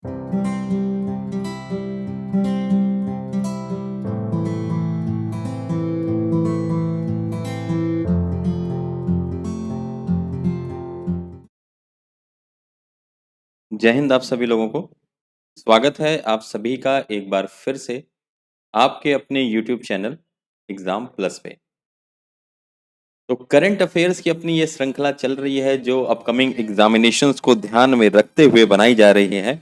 जय हिंद आप सभी लोगों को। स्वागत है आप सभी का एक बार फिर से आपके अपने YouTube चैनल एग्जाम प्लस पे। तो करंट अफेयर्स की अपनी ये श्रृंखला चल रही है जो अपकमिंग एग्जामिनेशंस को ध्यान में रखते हुए बनाई जा रही है।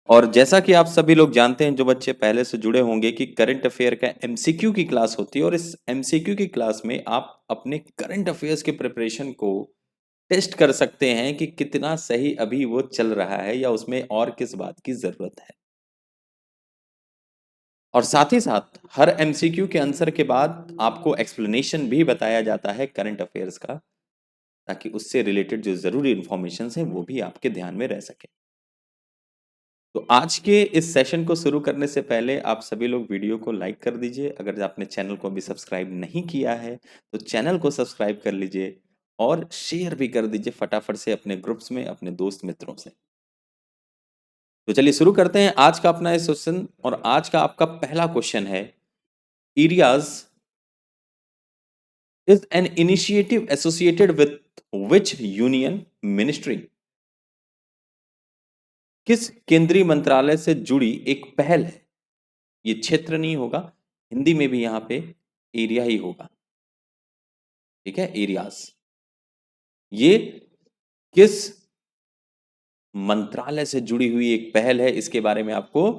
और जैसा कि आप सभी लोग जानते हैं, जो बच्चे पहले से जुड़े होंगे, कि करंट अफेयर का एमसीक्यू की क्लास होती है और इस एमसीक्यू की क्लास में आप अपने करंट अफेयर्स के प्रिपरेशन को टेस्ट कर सकते हैं कि कितना सही अभी वो चल रहा है या उसमें और किस बात की जरूरत है। और साथ ही साथ हर एमसीक्यू के आंसर के बाद आपको एक्सप्लेनेशन भी बताया जाता है करंट अफेयर्स का, ताकि उससे रिलेटेड जो जरूरी इंफॉर्मेशन है वो भी आपके ध्यान में रह सके। तो आज के इस सेशन को शुरू करने से पहले आप सभी लोग वीडियो को लाइक कर दीजिए। अगर आपने चैनल को अभी सब्सक्राइब नहीं किया है तो चैनल को सब्सक्राइब कर लीजिए और शेयर भी कर दीजिए फटाफट से अपने ग्रुप्स में, अपने दोस्त मित्रों से। तो चलिए शुरू करते हैं आज का अपना इस क्वेश्चन। और आज का आपका पहला क्वेश्चन है, areas is an initiative associated with which union ministry? किस केंद्रीय मंत्रालय से जुड़ी एक पहल है? ये क्षेत्र नहीं होगा, हिंदी में भी यहां पे एरिया ही होगा। ठीक है, एरियाज। ये किस मंत्रालय से जुड़ी हुई एक पहल है, इसके बारे में आपको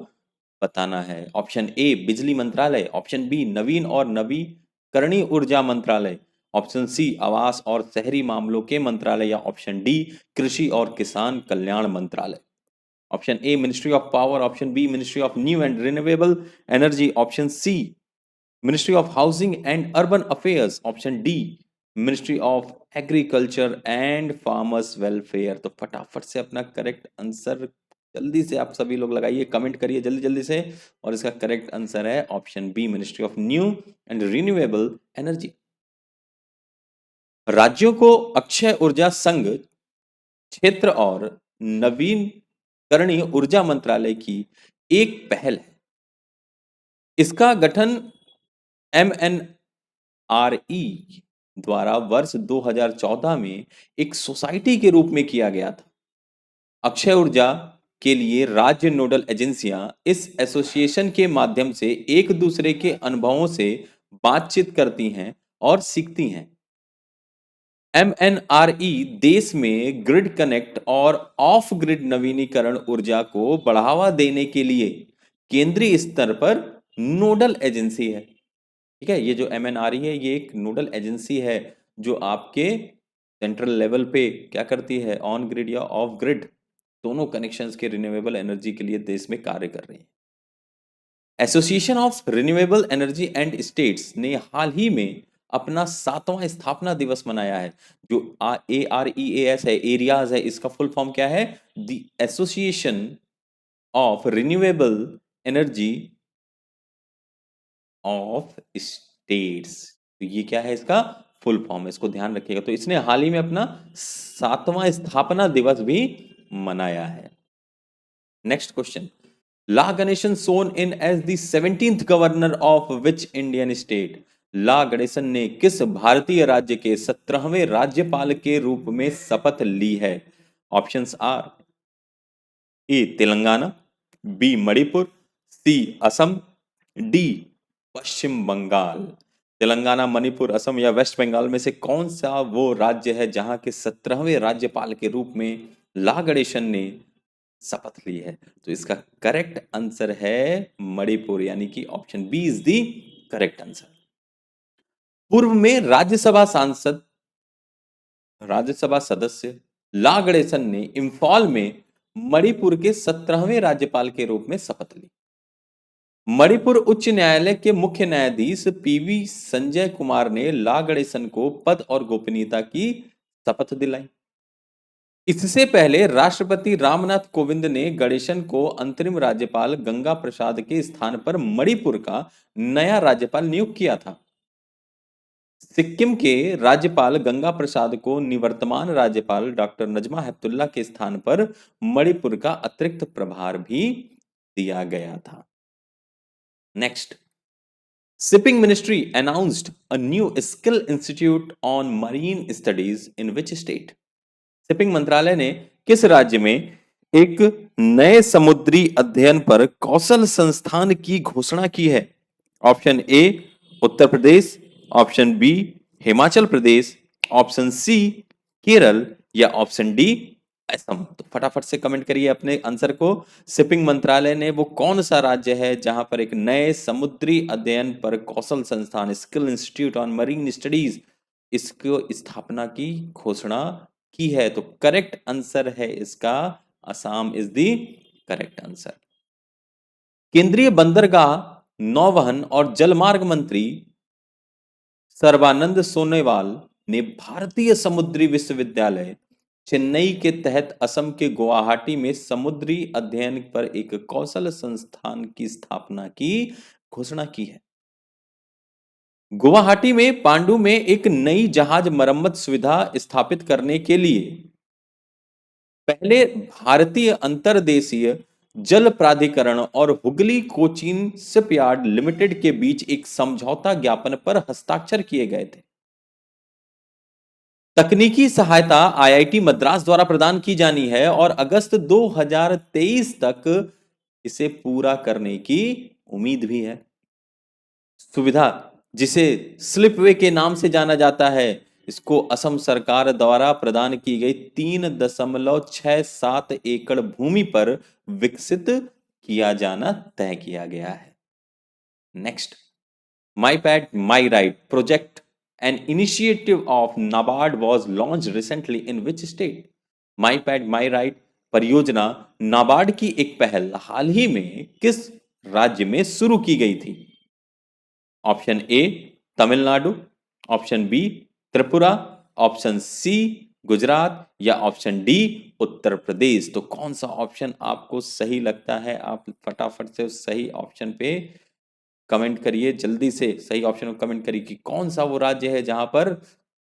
बताना है। ऑप्शन ए बिजली मंत्रालय, ऑप्शन बी नवीन और नवीकरणीय ऊर्जा मंत्रालय, ऑप्शन सी आवास और शहरी मामलों के मंत्रालय, या ऑप्शन डी कृषि और किसान कल्याण मंत्रालय। Option A ministry of power, option B ministry of new and renewable energy, option C ministry of housing and urban affairs, option D ministry of agriculture and farmers welfare. तो फटाफट से अपना correct answer जल्दी से आप सभी लोग लगाइए, कमेंट करिए जल्दी जल्दी से। और इसका करेक्ट आंसर है option B ministry of new and renewable energy. राज्यों को अक्षय ऊर्जा संघ क्षेत्र और नवीनकरणीय ऊर्जा मंत्रालय की एक पहल है। इसका गठन एमएनआरई द्वारा वर्ष 2014 में एक सोसाइटी के रूप में किया गया था। अक्षय ऊर्जा के लिए राज्य नोडल एजेंसियां इस एसोसिएशन के माध्यम से एक दूसरे के अनुभवों से बातचीत करती हैं और सीखती हैं। एमएनआरई देश में ग्रिड कनेक्ट और ऑफ ग्रिड नवीनीकरण ऊर्जा को बढ़ावा देने के लिए केंद्रीय स्तर पर नोडल एजेंसी है। ठीक है, ये जो एमएनआरई है ये एक नोडल एजेंसी है जो आपके सेंट्रल लेवल पे क्या करती है, ऑन ग्रिड या ऑफ ग्रिड दोनों कनेक्शंस के रिन्यूएबल एनर्जी के लिए देश में कार्य कर रही है। Association of renewable energy and states ने हाल ही में अपना 7वां स्थापना दिवस मनाया है। जो AREAS है, एरियाज है, इसका फुल फॉर्म क्या है? The association of renewable energy of states. तो ये क्या है, इसका फुल फॉर्म, इसको ध्यान रखिएगा। तो इसने हाल ही में अपना 7वां स्थापना दिवस भी मनाया है। Next question, La Ganesan sworn in as the 17th governor of which Indian state? La Ganesan ने किस भारतीय राज्य के 17वें राज्यपाल के रूप में शपथ ली है? Options are, A Telangana, B Manipur, C Assam, D Paschim Bangal. Telangana, Manipur, Assam या वेस्ट बंगाल में से कौन सा वो राज्य है जहां के 17वें राज्यपाल के रूप में ला गणेशन ने शपथ ली है? तो इसका करेक्ट आंसर है मणिपुर, यानी कि option B is the correct answer. पूर्व में राज्यसभा सदस्य ला गणेशन ने इंफॉल में मणिपुर के 17वें राज्यपाल के रूप में शपथ ली। मणिपुर उच्च न्यायालय के मुख्य न्यायाधीश पीवी संजय कुमार ने ला गणेशन को पद और गोपनीयता की शपथ दिलाई। इससे पहले राष्ट्रपति रामनाथ कोविंद ने गणेशन को अंतरिम राज्यपाल गंगा प्रसाद के स्थान पर मणिपुर का नया राज्यपाल नियुक्त किया था। सिक्किम के राज्यपाल गंगा प्रसाद को निवर्तमान राज्यपाल डॉक्टर नजमा हेपतुल्ला के स्थान पर मणिपुर का अतिरिक्त प्रभार भी दिया गया था। Next, shipping ministry announced a new skill institute on marine studies in which state? Shipping मंत्रालय ने किस राज्य में एक नए समुद्री अध्ययन पर कौशल संस्थान की घोषणा की है? Option A Uttar Pradesh, option B Himachal Pradesh, option C Kerala या ऑप्शन डी असम। तो फटाफट से कमेंट करिए अपने आंसर को। शिपिंग मंत्रालय ने वो कौन सा राज्य है जहां पर एक नए समुद्री अध्ययन पर कौशल संस्थान skill institute on marine studies इसको स्थापना की घोषणा की है? तो करेक्ट आंसर है इसका Assam is the correct answer. केंद्रीय बंदरगाह, नौवहन और जलमार्ग मंत्री सर्बानंद सोनोवाल ने भारतीय समुद्री विश्वविद्यालय चेन्नई के तहत असम के गुवाहाटी में समुद्री अध्ययन पर एक कौशल संस्थान की स्थापना की घोषणा की है। गुवाहाटी में पांडु में एक नई जहाज मरम्मत सुविधा स्थापित करने के लिए पहले भारतीय अंतर्देशीय जल प्राधिकरण और हुगली कोचीन शिपयार्ड लिमिटेड के बीच एक समझौता ज्ञापन पर हस्ताक्षर किए गए थे। तकनीकी सहायता आईआईटी मद्रास द्वारा प्रदान की जानी है और अगस्त 2023 तक इसे पूरा करने की उम्मीद भी है। सुविधा, जिसे स्लिपवे के नाम से जाना जाता है, इसको असम सरकार द्वारा प्रदान की गई 3.67 एकड़ भूमि पर विकसित किया जाना तय किया गया है। Next, my pad my right project an initiative of NABARD was launch recently in which state? My pad my right परियोजना नाबार्ड की एक पहल हाल ही में किस राज्य में शुरू की गई थी? Option A Tamil Nadu, option B Tripura, option C Gujarat या ऑप्शन डी उत्तर प्रदेश। तो कौन सा ऑप्शन आपको सही लगता है? आप फटाफट से उस सही ऑप्शन पे कमेंट करिए, जल्दी से सही ऑप्शन को कमेंट करिए कि कौन सा वो राज्य है जहां पर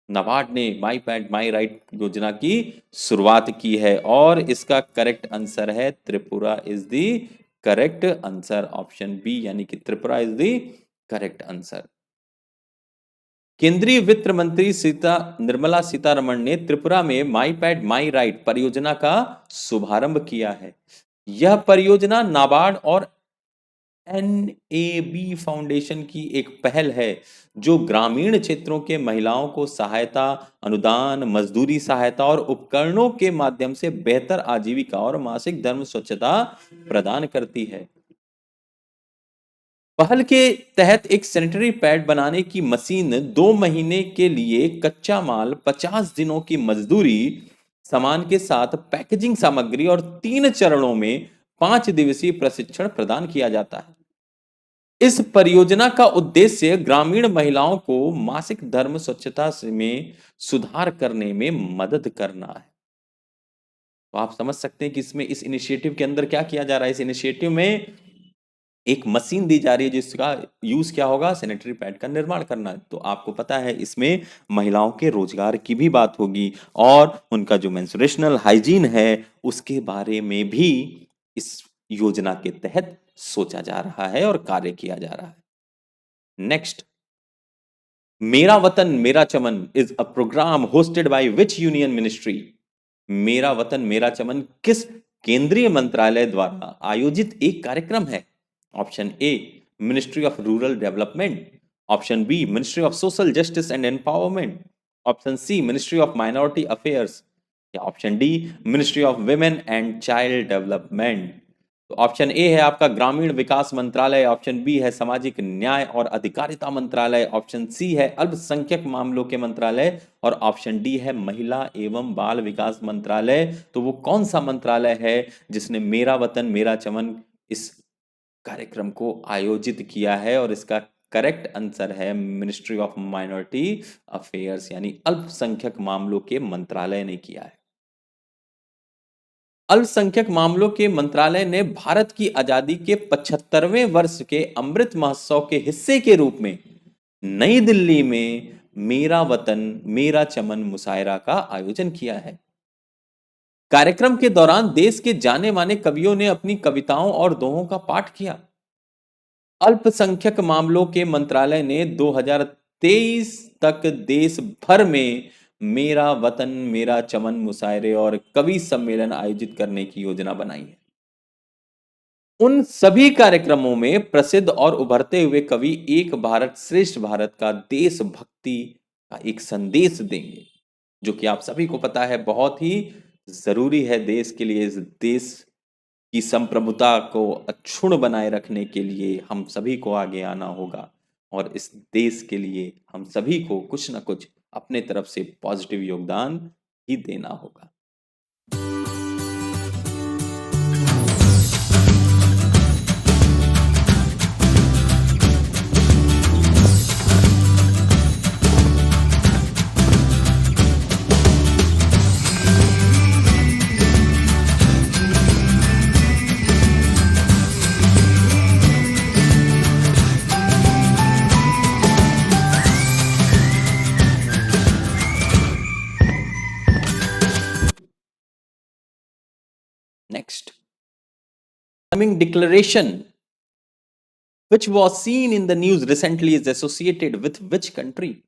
नाबार्ड ने माई पैड माई राइट योजना की शुरुआत की है। और इसका करेक्ट आंसर है Tripura is the correct answer, option B यानी कि Tripura is the correct answer. केंद्रीय वित्त मंत्री निर्मला सीतारमण ने त्रिपुरा में माई पैड माई राइट परियोजना का शुभारंभ किया है। यह परियोजना नाबार्ड और एनएबी फाउंडेशन की एक पहल है जो ग्रामीण क्षेत्रों के महिलाओं को सहायता, अनुदान, मजदूरी सहायता और उपकरणों के माध्यम से बेहतर आजीविका और मासिक धर्म स्वच्छता प्रदान करती है। पहल के तहत एक सैनिटरी पैड बनाने की मशीन, 2 महीने के लिए कच्चा माल, 50 दिनों की मजदूरी, सामान के साथ पैकेजिंग सामग्री और 3 चरणों में 5 दिवसीय प्रशिक्षण प्रदान किया जाता है। इस परियोजना का उद्देश्य ग्रामीण महिलाओं को मासिक धर्म स्वच्छता में सुधार करने में मदद करना है। तो आप समझ सकते हैं कि इसमें इस इनिशिएटिव के अंदर क्या किया जा रहा है। इस इनिशिएटिव में एक मशीन दी जा रही है जिसका यूज क्या होगा, सैनिटरी पैड का निर्माण करना। तो आपको पता है इसमें महिलाओं के रोजगार की भी बात होगी और उनका जो मेंस्ट्रुएशनल हाइजीन है उसके बारे में भी इस योजना के तहत सोचा जा रहा है और कार्य किया जा रहा है। Next, Mera Watan Mera Chaman is a program hosted by which union ministry? Mera Watan Mera चमन किस केंद्रीय मंत्रालय द्वारा आयोजित एक कार्यक्रम है? Option A ministry of rural development, option B ministry of social justice and empowerment, option C ministry of minority affairs या option D ministry of women and child development. तो ऑप्शन ए है आपका ग्रामीण विकास मंत्रालय, ऑप्शन बी है सामाजिक न्याय और अधिकारिता मंत्रालय, ऑप्शन सी है अल्पसंख्यक मामलों के मंत्रालय और ऑप्शन डी है महिला एवं बाल विकास मंत्रालय। तो वो कौन सा मंत्रालय है जिसने मेरा वतन मेरा चमन इस कार्यक्रम को आयोजित किया है? और इसका करेक्ट आंसर है मिनिस्ट्री ऑफ माइनॉरिटी अफेयर्स यानी अल्पसंख्यक मामलों के मंत्रालय ने किया है। अल्पसंख्यक मामलों के मंत्रालय ने भारत की आजादी के 75वें वर्ष के अमृत महोत्सव के हिस्से के रूप में नई दिल्ली में मेरा वतन मेरा चमन मुशायरा का आयोजन किया है। कार्यक्रम के दौरान देश के जाने माने कवियों ने अपनी कविताओं और दोहों का पाठ किया। अल्पसंख्यक मामलों के मंत्रालय ने 2023 तक देश भर में मेरा वतन मेरा चमन मुशायरे और कवि सम्मेलन आयोजित करने की योजना बनाई है। उन सभी कार्यक्रमों में प्रसिद्ध और उभरते हुए कवि एक भारत श्रेष्ठ भारत का देशभक्ति का एक संदेश देंगे, जो कि आप सभी को पता है बहुत ही जरूरी है देश के लिए। इस देश की संप्रभुता को अक्षुण्ण बनाए रखने के लिए हम सभी को आगे आना होगा और इस देश के लिए हम सभी को कुछ ना कुछ अपने तरफ से पॉजिटिव योगदान ही देना होगा। Next, Kunming Declaration, which was seen in the news recently, is associated with which country?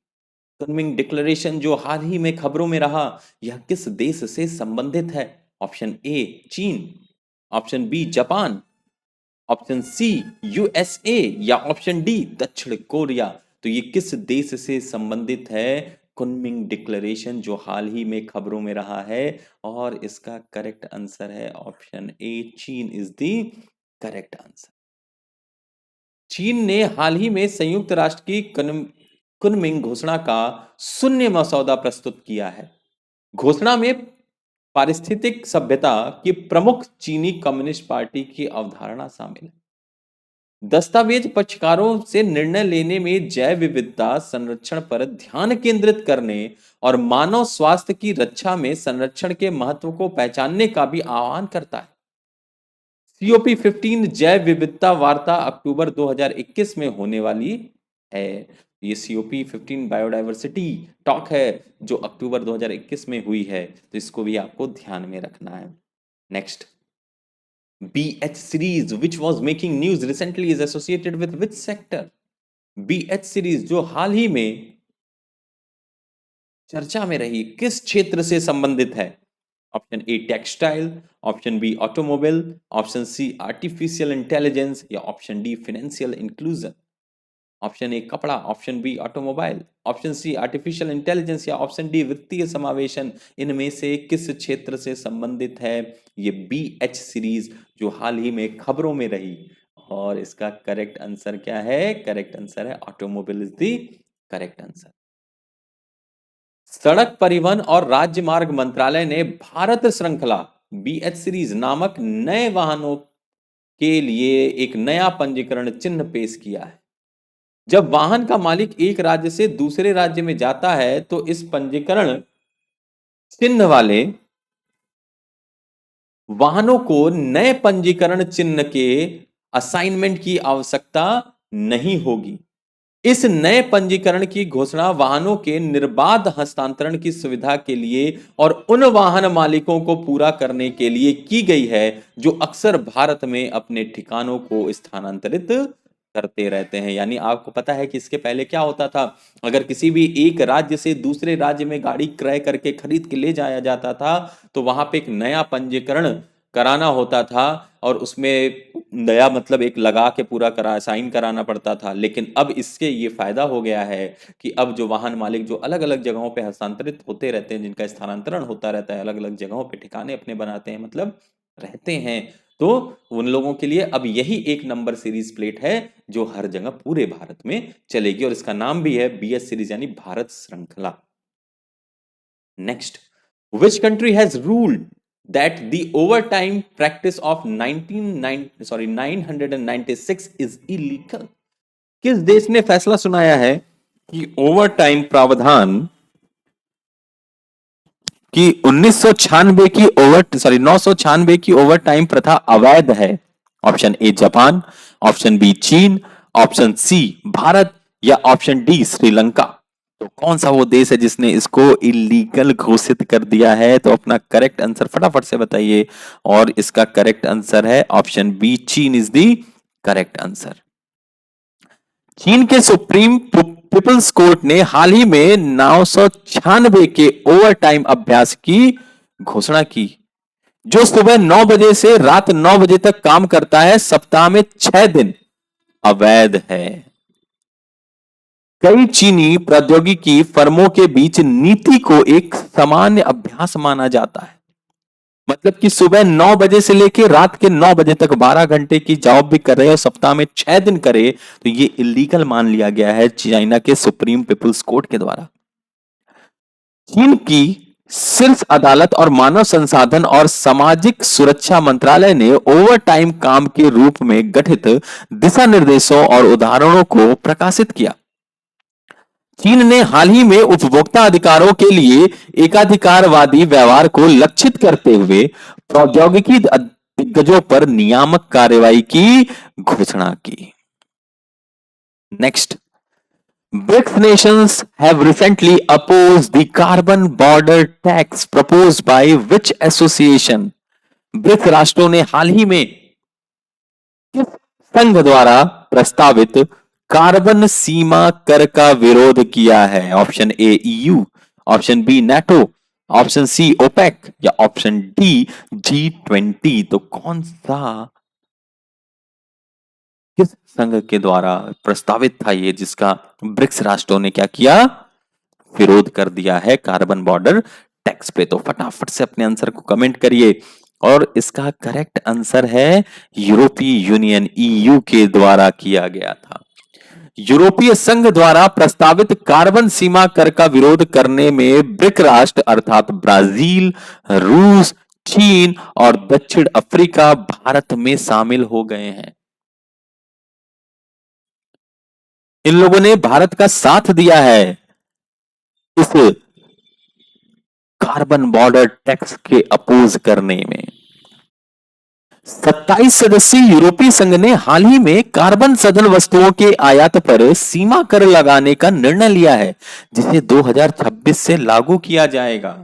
Kunming Declaration जो हाल ही में खबरों में रहा, यह किस देश से संबंधित है? Option A China, option B Japan, option C USA या ऑप्शन डी दक्षिण कोरिया। तो ये किस देश से संबंधित है? कुनमिंग डिक्लेरेशन जो हाल ही में खबरों में रहा है और इसका करेक्ट आंसर है ऑप्शन ए चीन इज द करेक्ट आंसर। चीन ने हाल ही में संयुक्त राष्ट्र की कुनमिंग घोषणा का शून्य मसौदा प्रस्तुत किया है। घोषणा में पारिस्थितिक सभ्यता की प्रमुख चीनी कम्युनिस्ट पार्टी की अवधारणा शामिल है। दस्तावेज पक्षकारों से निर्णय लेने में जैव विविधता संरक्षण पर ध्यान केंद्रित करने और मानव स्वास्थ्य की रक्षा में संरक्षण के महत्व को पहचानने का भी आह्वान करता है। COP 15 जैव विविधता वार्ता अक्टूबर 2021 में होने वाली है। ये COP 15 बायोडाइवर्सिटी टॉक है जो अक्टूबर 2021 में हुई है, तो इसको भी आपको ध्यान में रखना है। Next, BH series which was making news recently is associated with which sector? BH series जो हाल ही में चर्चा में रही किस क्षेत्र से संबंधित है? Option A textile, option B automobile, option C artificial intelligence या option D financial inclusion. Option A कपड़ा, option B automobile, option C artificial intelligence या ऑप्शन डी वित्तीय समावेशन। इनमें से किस क्षेत्र से संबंधित है ये BH सीरीज जो हाल ही में खबरों में रही? और इसका करेक्ट आंसर क्या है? करेक्ट आंसर है automobile is the correct answer. सड़क परिवहन और राज्य मार्ग मंत्रालय ने भारत श्रृंखला BH सीरीज नामक नए वाहनों के लिए एक नया पंजीकरण चिन्ह पेश किया है। जब वाहन का मालिक एक राज्य से दूसरे राज्य में जाता है तो इस पंजीकरण चिन्ह वाले वाहनों को नए पंजीकरण चिन्ह के असाइनमेंट की आवश्यकता नहीं होगी। इस नए पंजीकरण की घोषणा वाहनों के निर्बाध हस्तांतरण की सुविधा के लिए और उन वाहन मालिकों को पूरा करने के लिए की गई है जो अक्सर भारत में अपने ठिकानों को स्थानांतरित करते रहते हैं। यानी आपको पता है कि इसके पहले क्या होता था, अगर किसी भी एक राज्य से दूसरे राज्य में गाड़ी क्रय करके खरीद के ले जाया जाता था तो वहां पे एक नया पंजीकरण कराना होता था और उसमें नया मतलब एक लगा के पूरा साइन कराना पड़ता था। लेकिन अब इसके ये फायदा हो गया है कि अब जो वाहन मालिक जो अलग अलग जगहों पे हस्तांतरित होते रहते हैं, जिनका स्थानांतरण होता रहता है, अलग अलग जगहों पे ठिकाने अपने बनाते हैं मतलब रहते हैं, तो उन लोगों के लिए अब यही एक नंबर सीरीज प्लेट है जो हर जगह पूरे भारत में चलेगी और इसका नाम भी है BH सीरीज यानी भारत श्रृंखला। Next, which country has ruled that the overtime practice of 996 is illegal? किस देश ने फैसला सुनाया है कि ओवरटाइम प्रावधान कि 996 की ओवरटाइम प्रथा अवैध है? Option A Japan, option B China, option C Bharat या ऑप्शन डी श्रीलंका। तो कौन सा वो देश है जिसने इसको इलीगल घोषित कर दिया है? तो अपना करेक्ट आंसर फटाफट से बताइए। और इसका करेक्ट आंसर है ऑप्शन बी, चीन इज द करेक्ट आंसर। चीन के सुप्रीम पीपल्स कोर्ट ने हाल ही में 996 के ओवर टाइम अभ्यास की घोषणा की, जो सुबह 9 बजे से रात 9 बजे तक काम करता है, सप्ताह में 6 दिन अवैध है। कई चीनी प्रौद्योगिकी फर्मों के बीच नीति को एक सामान्य अभ्यास माना जाता है। मतलब कि सुबह 9 बजे से लेकर रात के 9 बजे तक 12 घंटे की जॉब भी कर रहे हो, सप्ताह में 6 दिन करे, तो ये इलीगल मान लिया गया है चाइना के सुप्रीम पीपल्स कोर्ट के द्वारा। चीन की शीर्ष अदालत और मानव संसाधन और सामाजिक सुरक्षा मंत्रालय ने ओवर टाइम काम के रूप में गठित दिशा निर्देशों और उदाहरणों को प्रकाशित किया। चीन ने हाल ही में उपभोक्ता अधिकारों के लिए एकाधिकारवादी व्यवहार को लक्षित करते हुए प्रौद्योगिकी दिग्गजों पर नियामक कार्रवाई की घोषणा की। Next, BRICS nations have recently opposed the carbon border tax proposed by which association? BRICS राष्ट्रों ने हाल ही में किस संघ द्वारा प्रस्तावित कार्बन सीमा कर का विरोध किया है? Option A EU, option B NATO, option C OPEC या ऑप्शन डी G20। तो कौन सा किस संघ के द्वारा प्रस्तावित था ये, जिसका ब्रिक्स राष्ट्रों ने क्या किया? विरोध कर दिया है कार्बन बॉर्डर टैक्स पे। तो फटाफट से अपने आंसर को कमेंट करिए। और इसका करेक्ट आंसर है यूरोपीय यूनियन EU के द्वारा किया गया था। यूरोपीय संघ द्वारा प्रस्तावित कार्बन सीमा कर का विरोध करने में ब्रिक राष्ट्र अर्थात ब्राजील, रूस, चीन और दक्षिण अफ्रीका भारत में शामिल हो गए हैं। इन लोगों ने भारत का साथ दिया है इस कार्बन बॉर्डर टैक्स के अपोज करने में। 27 सदस्यीय यूरोपीय संघ ने हाल ही में कार्बन सघन वस्तुओं के आयात पर सीमा कर लगाने का निर्णय लिया है, जिसे 2026 से लागू किया जाएगा।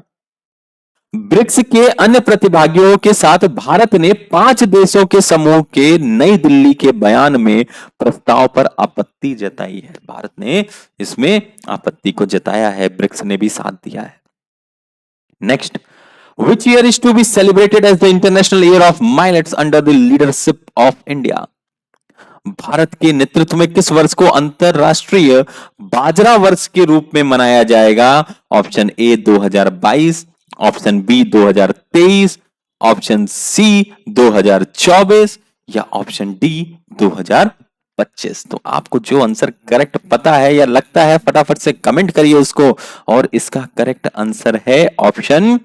ब्रिक्स के अन्य प्रतिभागियों के साथ भारत ने 5 देशों के समूह के नई दिल्ली के बयान में प्रस्ताव पर आपत्ति जताई है। भारत ने इसमें आपत्ति को जताया है, ब्रिक्स ने भी साथ दिया है। Next, which year is to be celebrated as the International Year of Millets under the leadership of India? Bharat के नेतृत्व में किस वर्ष को अंतरराष्ट्रीय बाजरा वर्ष के रूप में मनाया जाएगा? Option A 2022, option B 2023, option C 2024 या ऑप्शन डी 2025। तो आपको जो आंसर करेक्ट पता है या लगता है, फटाफट से कमेंट करिए उसको। और इसका करेक्ट आंसर है option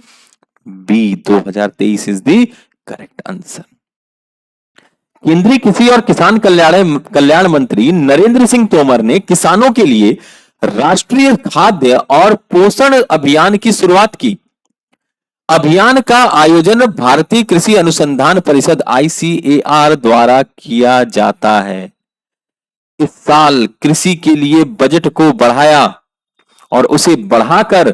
B, 2023 is the correct answer. केंद्रीय कृषि और किसान कल्याण मंत्री नरेंद्र सिंह तोमर ने किसानों के लिए राष्ट्रीय खाद्य और पोषण अभियान की शुरुआत की। अभियान का आयोजन भारतीय कृषि अनुसंधान परिषद ICAR द्वारा किया जाता है। इस साल कृषि के लिए बजट को बढ़ाया और उसे बढ़ाकर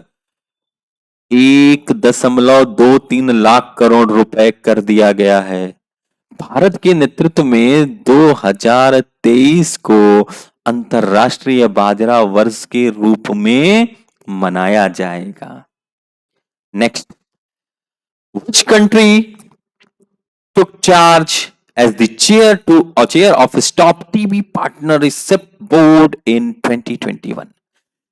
1.23 लाख करोड़ रुपए कर दिया गया है। भारत के नेतृत्व में 2023 को अंतरराष्ट्रीय बाजरा वर्ष के रूप में मनाया जाएगा। Next, which country took charge as the chair of Stop TB Partnership Board in 2021?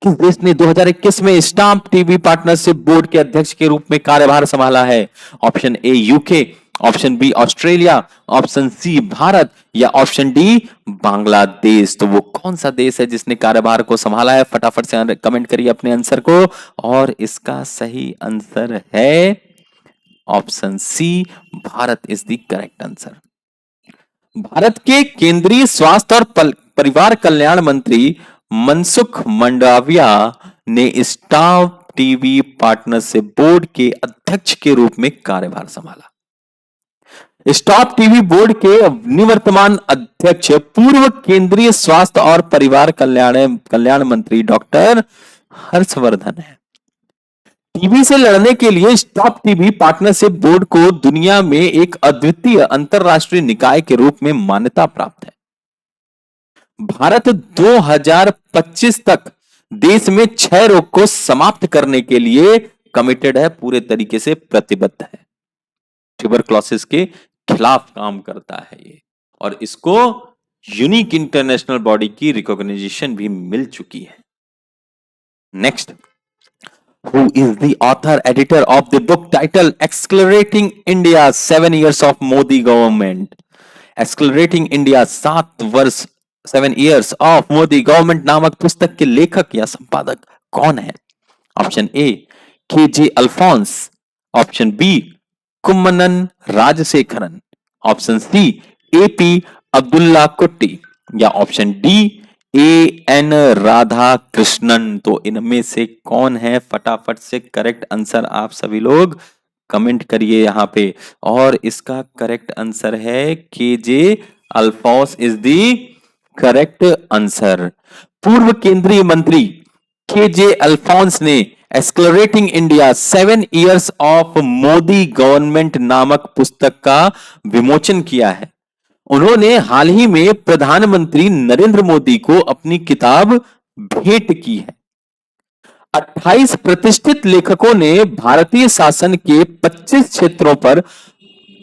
किस देश ने 2021 में स्टॉप टीबी पार्टनरशिप बोर्ड के अध्यक्ष के रूप में कार्यभार संभाला है? Option A UK, option B Australia, option C Bharat या ऑप्शन डी बांग्लादेश। तो वो कौन सा देश है जिसने कार्यभार को संभाला है? फटाफट से कमेंट करिए अपने आंसर को। और इसका सही आंसर है option C, Bharat is the correct answer. Bharat के केंद्रीय स्वास्थ्य और परिवार कल्याण मंत्री मनसुख मंडाविया ने स्टॉप टीबी पार्टनरशिप बोर्ड के अध्यक्ष के रूप में कार्यभार संभाला। स्टॉप टीबी बोर्ड के निवर्तमान अध्यक्ष पूर्व केंद्रीय स्वास्थ्य और परिवार कल्याण मंत्री डॉक्टर हर्षवर्धन है। टीबी से लड़ने के लिए स्टॉप टीबी पार्टनरशिप बोर्ड को दुनिया में एक अद्वितीय अंतरराष्ट्रीय निकाय के रूप में मान्यता प्राप्त है। भारत 2025 तक देश में क्षय रोग को समाप्त करने के लिए कमिटेड है, पूरे तरीके से प्रतिबद्ध है। ट्यूबरक्लोसिस के खिलाफ काम करता है ये, और इसको यूनिक इंटरनेशनल बॉडी की रिकॉग्निशन भी मिल चुकी है। Next, who is the author editor of the book titled Accelerating India 7 Years of Modi Government? Accelerating India 7 years of Modi Government नामक पुस्तक के लेखक या संपादक कौन है? Option A KJ. Alphons, option B Kummanam Rajasekharan, option C AP. Abdullakutty, या option D AN. Radhakrishnan. तो इनमें से कौन है? फटाफट से करेक्ट आंसर आप सभी लोग कमेंट करिए यहां पे, और इसका करेक्ट आंसर है KJ. Alphons is the correct answer. पूर्व केंद्रीय मंत्री के.जे. अल्फोंस ने accelerating India 7 years of Modi government नामक पुस्तक का विमोचन किया है। उन्होंने हाल ही में प्रधानमंत्री नरेंद्र मोदी को अपनी किताब भेंट की है। 28 प्रतिष्ठित लेखकों ने भारतीय शासन के 25 क्षेत्रों पर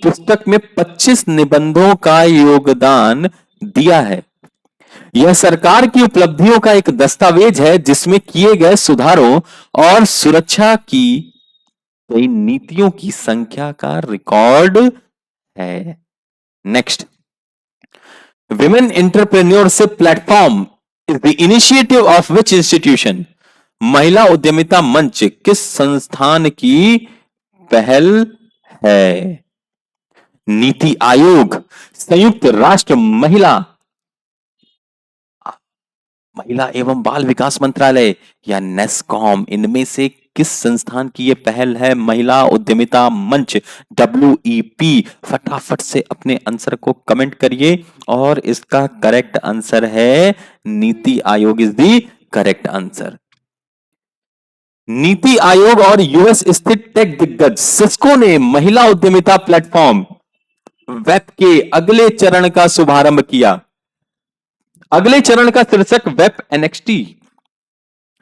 पुस्तक में 25 निबंधों का योगदान दिया है। यह सरकार की उपलब्धियों का एक दस्तावेज है जिसमें किए गए सुधारों और सुरक्षा की गई नीतियों की संख्या का रिकॉर्ड है। Next, women entrepreneurship platform is the initiative of which institution? महिला उद्यमिता मंच किस संस्थान की पहल है? नीति आयोग, संयुक्त राष्ट्र महिला एवं बाल विकास मंत्रालय, या नेस्कॉम? इनमें से किस संस्थान की यह पहल है? महिला उद्यमिता मंच, WEP। फटाफट से अपने आंसर को कमेंट करिए, और इसका करेक्ट आंसर है NITI Aayog is the correct answer. NITI Aayog और यूएस स्थित टेक दिग्गज सिस्को ने महिला उद्यमिता प्लेटफॉर्म वेब के अगले चरण का शुभारंभ किया। अगले चरण का शीर्षक वेब NXT,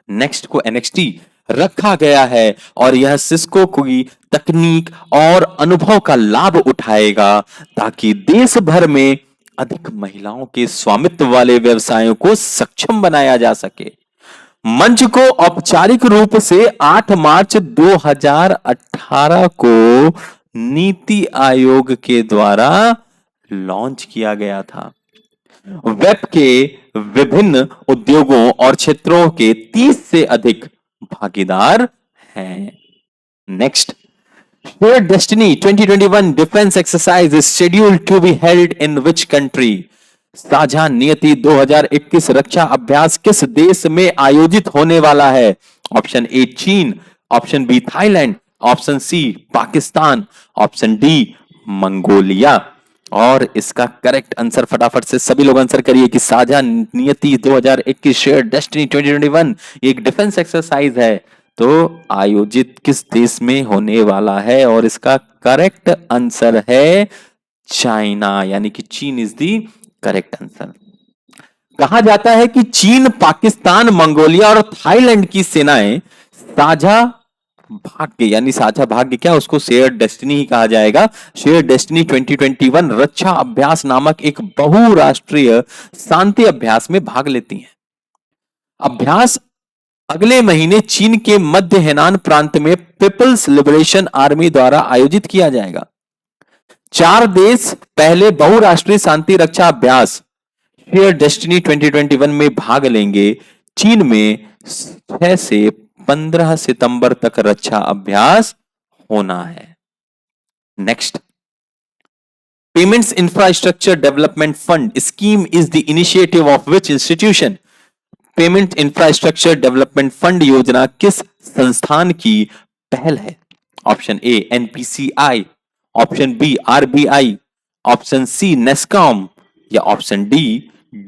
नेक्स्ट को NXT रखा गया है, और यह सिस्को की तकनीक और अनुभव का लाभ उठाएगा ताकि देश भर में अधिक महिलाओं के स्वामित्व वाले व्यवसायों को सक्षम बनाया जा सके। मंच को औपचारिक रूप से 8 मार्च 2018 को नीति आयोग के द्वारा लॉन्च किया गया था। वेब के विभिन्न उद्योगों और क्षेत्रों के 30 से अधिक भागीदार हैं। Next, shared destiny 2021 defence exercise is scheduled to be held in which country? साझा नियति 2021 रक्षा अभ्यास किस देश में आयोजित होने वाला है? Option A China, option B Thailand, option C Pakistan, option D Mongolia. और इसका करेक्ट आंसर फटाफट से सभी लोग आंसर करिए कि साझा नियति 2021 शेयर्ड डेस्टिनी 2021 एक डिफेंस एक्सरसाइज है, तो आयोजित किस देश में होने वाला है? और इसका करेक्ट आंसर है चाइना, यानी कि चीन इज दी करेक्ट आंसर। कहा जाता है कि चीन, पाकिस्तान, मंगोलिया और थाईलैंड की सेनाएं साझा भाग्य, यानी साझा भाग्य क्या, उसको शेयर्ड डेस्टिनी ही कहा जाएगा। शेयर्ड डेस्टिनी 2021 रक्षा अभ्यास नामक एक बहुराष्ट्रीय शांति अभ्यास में भाग लेती हैं। अभ्यास अगले महीने चीन के मध्य हेनान प्रांत में पीपल्स लिबरेशन आर्मी द्वारा आयोजित किया जाएगा। 4 देश पहले बहुराष्ट्रीय शांति रक्षा अभ्यास शेयर्ड डेस्टिनी 2021 में भाग लेंगे। चीन में 6 से 15 सितंबर तक रक्षा अभ्यास होना है। Next, payments infrastructure development fund scheme is the initiative of which institution? Payment infrastructure development fund योजना किस संस्थान की पहल है? Option A NPCI, option B RBI, option C NASSCOM, या ऑप्शन डी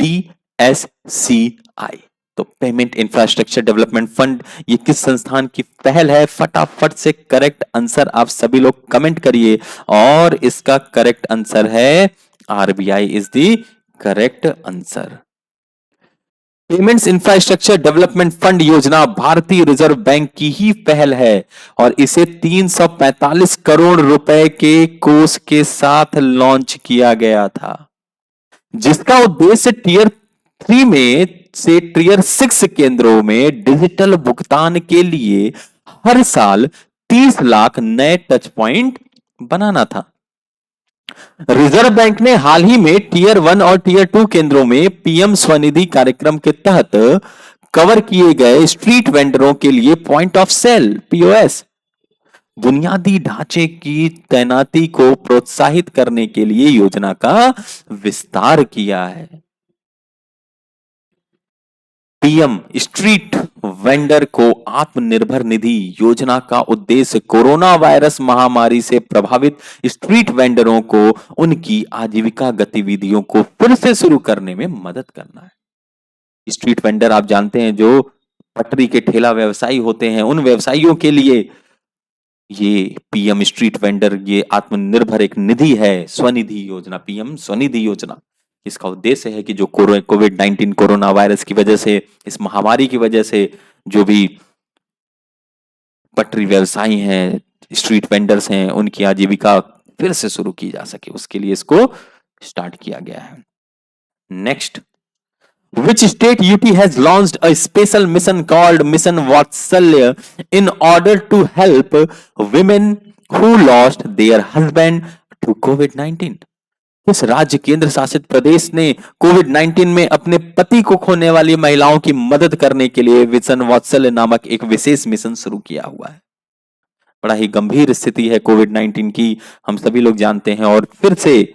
DSCI। तो पेमेंट इंफ्रास्ट्रक्चर डेवलपमेंट फंड ये किस संस्थान की पहल है? फटाफट से करेक्ट आंसर आप सभी लोग कमेंट करिए और इसका करेक्ट आंसर है RBI is the correct answer. Payments infrastructure development fund योजना भारतीय रिजर्व बैंक की ही पहल है और इसे 345 करोड़ रुपए के कोष के साथ लॉन्च किया गया था, जिसका उद्देश्य टीयर 3 में से टीयर 6 केंद्रों में डिजिटल भुगतान के लिए हर साल 30 लाख नए टच पॉइंट बनाना था। रिजर्व बैंक ने हाल ही में टीयर 1 और टीयर 2 केंद्रों में पीएम स्वनिधि कार्यक्रम के तहत कवर किए गए स्ट्रीट वेंडरों के लिए पॉइंट ऑफ सेल पीओएस बुनियादी ढांचे की तैनाती को प्रोत्साहित करने के लिए योजना का विस्तार किया है। पीएम स्ट्रीट वेंडर को आत्मनिर्भर निधि योजना का उद्देश्य कोरोना वायरस महामारी से प्रभावित स्ट्रीट वेंडरों को उनकी आजीविका गतिविधियों को फिर से शुरू करने में मदद करना है। स्ट्रीट वेंडर आप जानते हैं जो पटरी के ठेला व्यवसायी होते हैं, उन व्यवसायियों के लिए ये पीएम स्ट्रीट वेंडर ये आत्मनिर्भर एक निधि है, स्वनिधि योजना, पीएम स्वनिधि योजना। इसका उद्देश्य है कि जो कोविड-19 कोरोना वायरस की वजह से, इस महामारी की वजह से जो भी पटरी व्यवसायी हैं, स्ट्रीट वेंडर्स हैं, उनकी आजीविका फिर से शुरू की जा सके, उसके लिए इसको स्टार्ट किया गया है। Next, Which state UT has launched a special mission called Mission Vatsalya in order to help women who lost their husband to COVID-19? किस राज्य केंद्र शासित प्रदेश ने कोविड-19 में अपने पति को खोने वाली महिलाओं की मदद करने के लिए मिशन वात्सल्य नामक एक विशेष मिशन शुरू किया हुआ है? बड़ा ही गंभीर स्थिति है कोविड-19 की, हम सभी लोग जानते हैं, और फिर से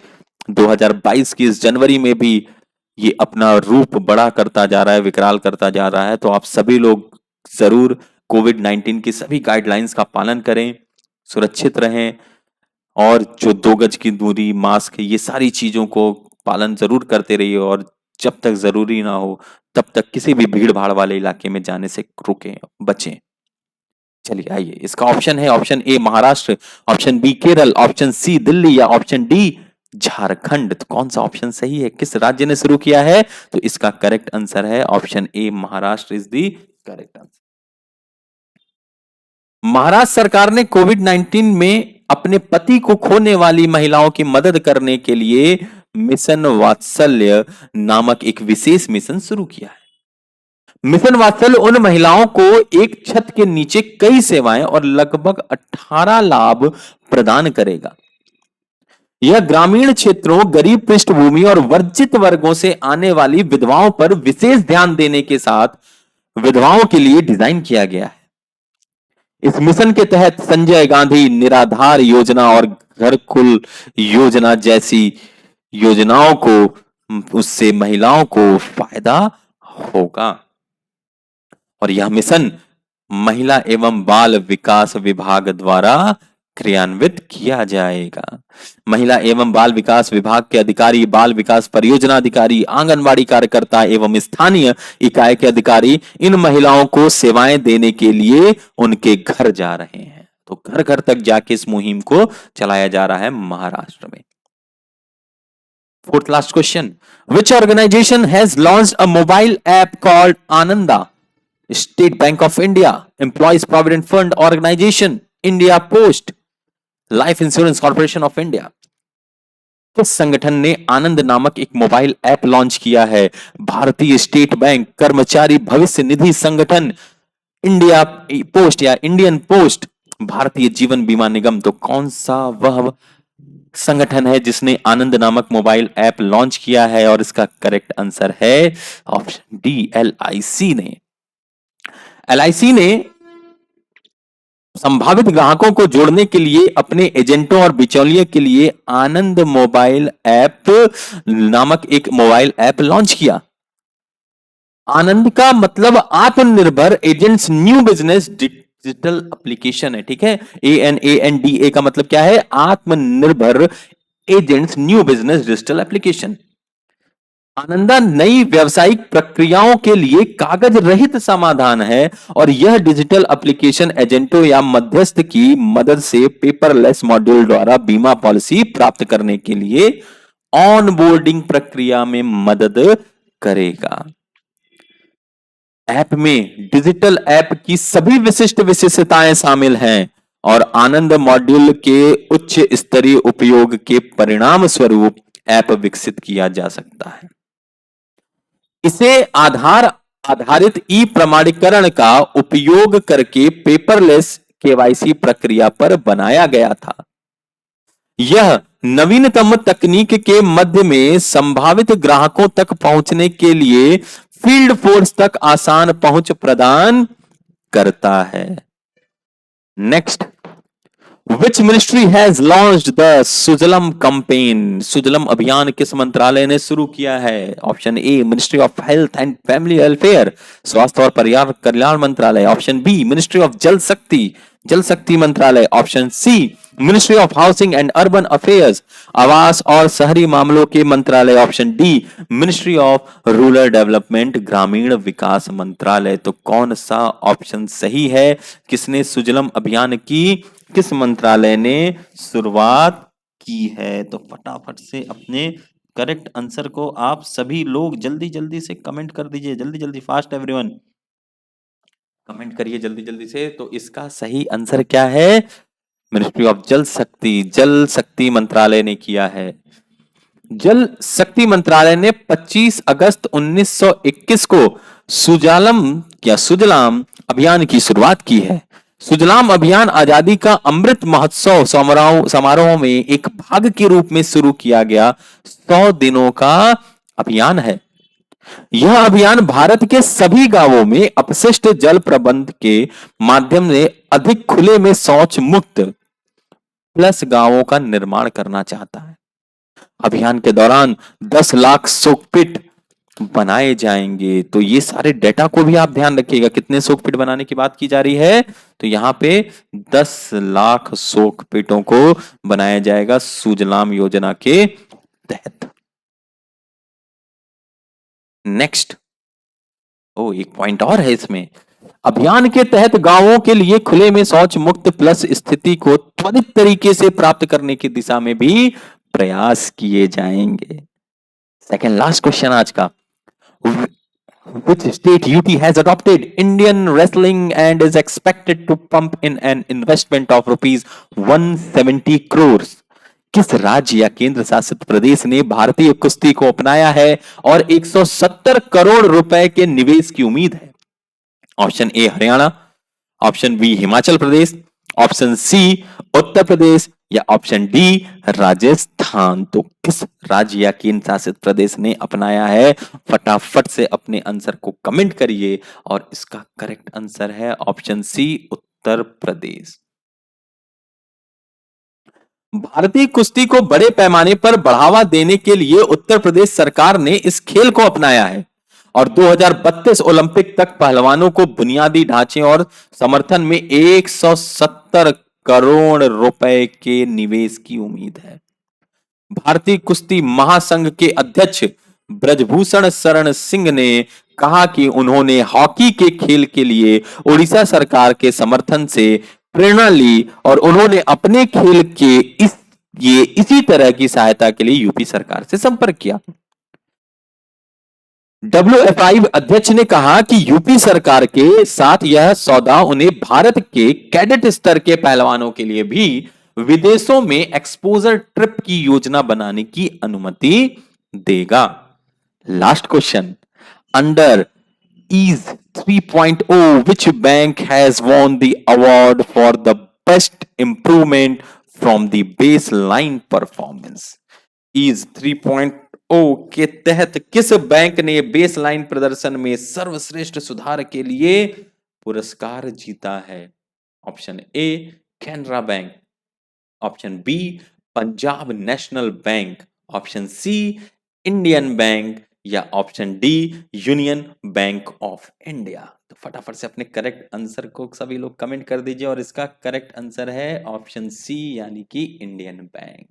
2022 की इस जनवरी में भी ये अपना रूप बड़ा करता जा रहा है, विकराल करता जा रहा है। तो आप सभी लोग जरूर कोविड-19 की सभी गाइडलाइंस का पालन करें, सुरक्षित रहें और जो 2 गज की दूरी, मास्क, ये सारी चीजों को पालन जरूर करते रहिए और जब तक जरूरी ना हो तब तक किसी भी भीड़ भाड़ वाले इलाके में जाने से रुकें, बचें। चलिए आइए, इसका ऑप्शन है option A Maharashtra, option B Kerala, option C Delhi या ऑप्शन डी झारखंड। तो कौन सा ऑप्शन सही है, किस राज्य ने शुरू किया है? तो इसका करेक्ट आंसर है option A Maharashtra is the correct answer. Maharashtra सरकार ने कोविड-19 में अपने पति को खोने वाली महिलाओं की मदद करने के लिए मिशन वात्सल्य नामक एक विशेष मिशन शुरू किया है। मिशन वात्सल्य उन महिलाओं को एक छत के नीचे कई सेवाएं और लगभग 18 लाभ प्रदान करेगा। यह ग्रामीण क्षेत्रों, गरीब पृष्ठभूमि और वंचित वर्गों से आने वाली विधवाओं पर विशेष ध्यान देने के साथ विधवाओं के लिए डिजाइन किया गया है। इस मिशन के तहत संजय गांधी निराधार योजना और घरकुल योजना जैसी योजनाओं को उससे महिलाओं को फायदा होगा और यह मिशन महिला एवं बाल विकास विभाग द्वारा क्रियान्वित किया जाएगा। महिला एवं बाल विकास विभाग के अधिकारी, बाल विकास परियोजना अधिकारी, आंगनबाड़ी कार्यकर्ता एवं स्थानीय इकाई के अधिकारी इन महिलाओं को सेवाएं देने के लिए उनके घर जा रहे हैं। तो घर घर तक जाके इस मुहिम को चलाया जा रहा है महाराष्ट्र में। Fourth last question, which organisation has launched a mobile app called Ananda? State Bank of India, employees provident fund organisation, India Post, Life Insurance Corporation of India. किस संगठन ने आनंद नामक एक मोबाइल ऐप लॉन्च किया है? भारतीय स्टेट बैंक, कर्मचारी भविष्य निधि संगठन, इंडिया पोस्ट या इंडियन पोस्ट, भारतीय जीवन बीमा निगम। तो कौन सा वह संगठन है जिसने आनंद नामक मोबाइल ऐप लॉन्च किया है? और इसका करेक्ट आंसर है ऑप्शन डी एलआईसी ने। एलआईसी ने संभावित ग्राहकों को जोड़ने के लिए अपने एजेंटों और बिचौलियों के लिए आनंद मोबाइल ऐप नामक एक मोबाइल ऐप लॉन्च किया। आनंद का मतलब आत्मनिर्भर agents new business digital application है, ठीक है। ANANDA का मतलब क्या है? आत्मनिर्भर agents new business digital application. Ananda नई व्यावसायिक प्रक्रियाओं के लिए कागज रहित समाधान है और यह डिजिटल एप्लीकेशन एजेंटों या मध्यस्थ की मदद से पेपरलेस मॉड्यूल द्वारा बीमा पॉलिसी प्राप्त करने के लिए ऑनबोर्डिंग प्रक्रिया में मदद करेगा। ऐप में डिजिटल ऐप की सभी विशिष्ट विशेषताएं शामिल हैं और आनंद मॉड्यूल के उच्च स्तरीय उपयोग के परिणाम स्वरूप ऐप विकसित किया जा सकता है। इसे आधार आधारित ई प्रमाणीकरण का उपयोग करके पेपरलेस केवाईसी प्रक्रिया पर बनाया गया था। यह नवीनतम तकनीक के मध्य में संभावित ग्राहकों तक पहुंचने के लिए फील्ड फोर्स तक आसान पहुंच प्रदान करता है। Next, which ministry has launched the Sujalam campaign? Sujalam अभियान किस मंत्रालय ने शुरू किया है? Option A ministry of health and family welfare, स्वास्थ्य और परिवार कल्याण मंत्रालय। Option B ministry of Jal Shakti मंत्रालय। Option C ministry of housing and urban affairs, आवास और शहरी मामलों के मंत्रालय। Option D ministry of rural development, ग्रामीण विकास मंत्रालय। तो कौन सा ऑप्शन सही है? किसने सुजलम अभियान की किस मंत्रालय ने शुरुआत की है? तो फटाफट से अपने करेक्ट आंसर को आप सभी लोग जल्दी जल्दी से कमेंट कर दीजिए। जल्दी जल्दी, फास्ट एवरीवन, कमेंट करिए जल्दी जल्दी से। तो इसका सही आंसर क्या है? मिनिस्ट्री ऑफ जल शक्ति मंत्रालय ने किया है। जल शक्ति मंत्रालय ने 25 अगस्त 1921 को सुजलाम अभियान की शुरुआत की है। सुजलाम अभियान आजादी का अमृत महोत्सव समारोह में एक भाग के रूप में शुरू किया गया 100 दिनों का अभियान है। यह अभियान भारत के सभी गांवों में अपशिष्ट जल प्रबंध के माध्यम से अधिक खुले में शौच मुक्त प्लस गांवों का निर्माण करना चाहता है। अभियान के दौरान 10 लाख सोकपिट बनाए जाएंगे। तो ये सारे डेटा को भी आप ध्यान रखिएगा। कितने सोकपिट बनाने की बात की जा रही है? तो यहां पे 10 लाख सोकपिटों को बनाया जाएगा सुजलाम योजना के तहत। नेक्स्ट, एक पॉइंट और है इसमें। अभियान के तहत गांवों के लिए खुले में शौच मुक्त प्लस स्थिति को त्वरित तरीके से प्राप्त करने की दिशा में भी प्रयास किए जाएंगे। सेकंड लास्ट क्वेश्चन आज का। Which state UT has adopted Indian wrestling and is expected to pump in an investment of rupees 170 crores? किस राज्य या केंद्र शासित प्रदेश ने भारतीय कुश्ती को अपनाया है और 170 करोड़ रुपए के निवेश की उम्मीद है? Option A Haryana, option B Himachal Pradesh, option C Uttar Pradesh या ऑप्शन डी राजस्थान। तो किस राज्य या केंद्र शासित प्रदेश ने अपनाया है? फटाफट से अपने आंसर को कमेंट करिए और इसका करेक्ट आंसर है ऑप्शन सी उत्तर प्रदेश। भारतीय कुश्ती को बड़े पैमाने पर बढ़ावा देने के लिए उत्तर प्रदेश सरकार ने इस खेल को अपनाया है और 2032 ओलंपिक तक पहलवानों को बुनियादी ढांचे और समर्थन में 170 करोड़ रुपए के निवेश की उम्मीद है। भारतीय कुश्ती महासंघ के अध्यक्ष ब्रजभूषण शरण सिंह ने कहा कि उन्होंने हॉकी के खेल के लिए ओडिशा सरकार के समर्थन से प्रेरणा ली और उन्होंने अपने खेल के इसी तरह की सहायता के लिए यूपी सरकार से संपर्क किया। WFI अध्यक्ष ने कहा कि यूपी सरकार के साथ यह सौदा उन्हें भारत के कैडेट स्तर के पहलवानों के लिए भी विदेशों में एक्सपोजर ट्रिप की योजना बनाने की अनुमति देगा। Last question, under EASE 3.0 which bank has won the award for the best improvement from the baseline performance? EASE 3.0 के तहत किस बैंक ने बेसलाइन प्रदर्शन में सर्वश्रेष्ठ सुधार के लिए पुरस्कार जीता है? Option A Canara bank, option B Punjab national bank, option C Indian bank या option D union bank of India. तो फटाफट से अपने करेक्ट आंसर को सभी लोग कमेंट कर दीजिए और इसका करेक्ट आंसर है ऑप्शन सी यानी कि इंडियन बैंक।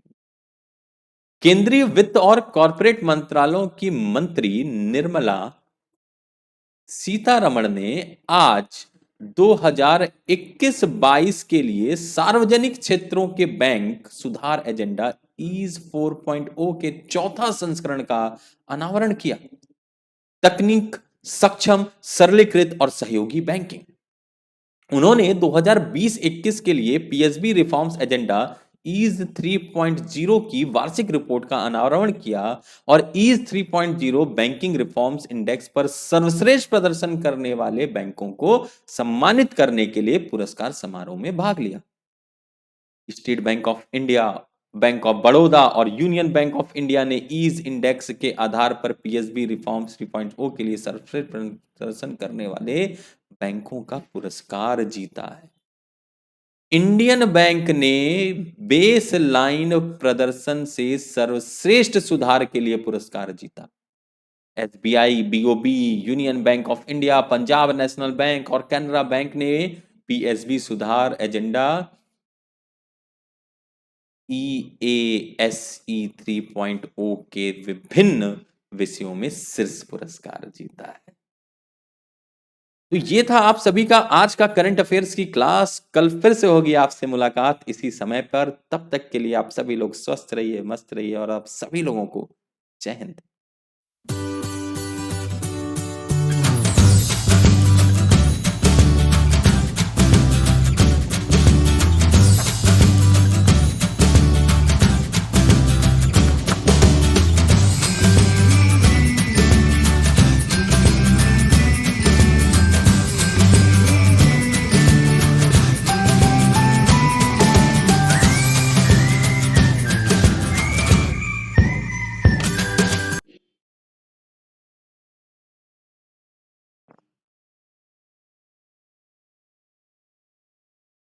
केंद्रीय वित्त और कॉरपोरेट मंत्रालयों की मंत्री निर्मला सीतारमण ने आज 2021-22 के लिए सार्वजनिक क्षेत्रों के बैंक सुधार एजेंडा ईज 4.0 के चौथा संस्करण का अनावरण किया। तकनीक सक्षम, सरलीकृत और सहयोगी बैंकिंग। उन्होंने 2020-21 के लिए पीएसबी रिफॉर्म्स एजेंडा ईज 3.0 की वार्षिक रिपोर्ट का अनावरण किया और ईज 3.0 बैंकिंग रिफॉर्म्स इंडेक्स पर सर्वश्रेष्ठ प्रदर्शन करने वाले बैंकों को सम्मानित करने के लिए पुरस्कार समारोह में भाग लिया। State Bank of India, bank of Baroda और यूनियन बैंक ऑफ इंडिया ने ईज इंडेक्स के आधार पर पीएसबी रिफॉर्म्स 3.0 के लिए सर्वश्रेष्ठ प्रदर्शन करने वाले बैंकों का पुरस्कार जीता है। इंडियन बैंक ने बेस लाइन प्रदर्शन से सर्वश्रेष्ठ सुधार के लिए पुरस्कार जीता। SBI, BOB, union bank of India, Punjab national bank और कैनरा बैंक ने पीएसबी सुधार एजेंडा EASE 3.0 के विभिन्न विषयों में शीर्ष पुरस्कार जीता है। तो ये था आप सभी का आज का करंट अफेयर्स की क्लास। कल फिर से होगी आपसे मुलाकात इसी समय पर। तब तक के लिए आप सभी लोग स्वस्थ रहिए, मस्त रहिए और आप सभी लोगों को जय हिंद।